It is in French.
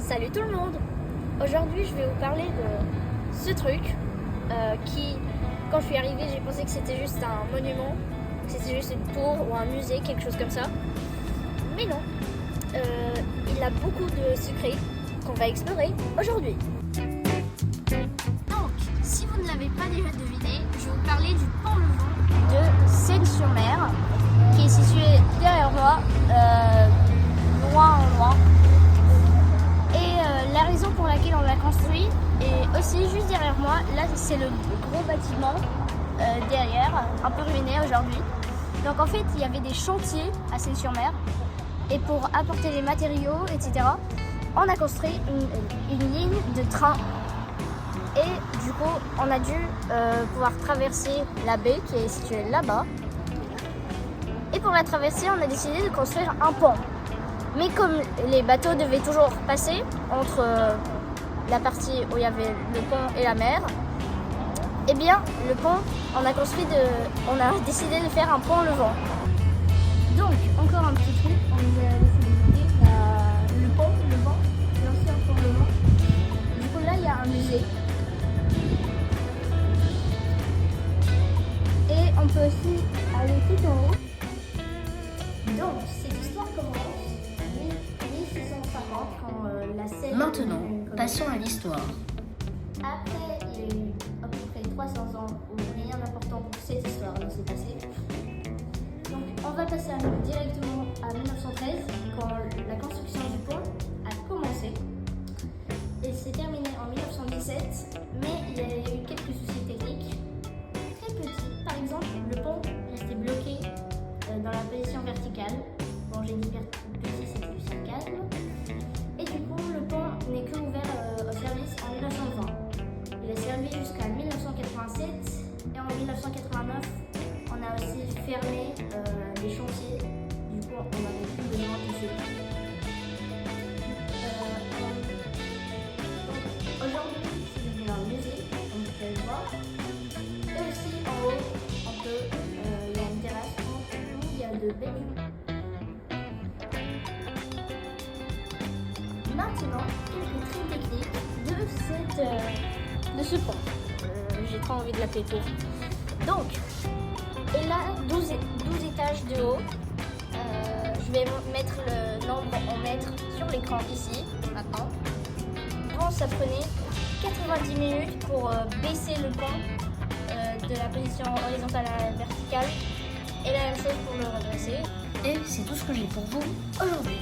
Salut tout le monde! Aujourd'hui je vais vous parler de ce truc qui, quand je suis arrivée, j'ai pensé que c'était juste un monument, que c'était juste une tour ou un musée, quelque chose comme ça. Mais non, il a beaucoup de secrets qu'on va explorer aujourd'hui. Donc, si vous ne l'avez pas déjà deviné, je vais vous parler du pont Levant de Seine-sur-Mer, qui est situé derrière moi, loin en loin. Et la raison pour laquelle on l'a construit est aussi juste derrière moi. Là, c'est le gros bâtiment derrière, un peu ruiné aujourd'hui. Donc en fait, il y avait des chantiers à Seine-sur-Mer. Et pour apporter les matériaux, etc., on a construit une ligne de train. Et du coup, on a dû pouvoir traverser la baie qui est située là-bas. Et pour la traverser, on a décidé de construire un pont. Mais comme les bateaux devaient toujours passer entre la partie où il y avait le pont et la mer, eh bien, le pont, on a décidé de faire un pont levant. Donc, encore un petit truc, on nous a décidé de faire le pont levant, l'ancien pont levant. Du coup, là, il y a un musée. Et on peut aussi aller tout en haut. Donc, cette histoire commence en 1650 quand la Seine... Maintenant, passons à l'histoire. Après, il y a eu à peu près 300 ans où rien d'important pour cette histoire ne s'est passé. Donc, on va passer directement à 1913 quand la construction du pont a commencé. Et s'est terminée en 1917, mais il y a eu quelques soucis techniques très petits. Par exemple, le pont restait bloqué dans la position verticale. Bon, j'ai dit petit, c'était du sarcasme. Et du coup, le pont n'est que ouvert au service en 1920. Il a servi jusqu'à 1987 et en 1989, on a aussi fermé les chantiers. Du coup, on n'avait plus besoin de ce pont. Aujourd'hui, si vous venez dans le musée, on peut le voir. Et aussi en haut, il y a une terrasse où il y a de belles vues. Maintenant, quelques traits techniques de ce pont. J'ai trop envie de l'appeler tour. Donc, il a 12 étages de haut. Je vais mettre le nombre en mètres sur l'écran ici, maintenant. Bon, ça prenait 90 minutes pour baisser le pont de la position horizontale à la verticale. Et la même chose pour le redresser. Et c'est tout ce que j'ai pour vous aujourd'hui.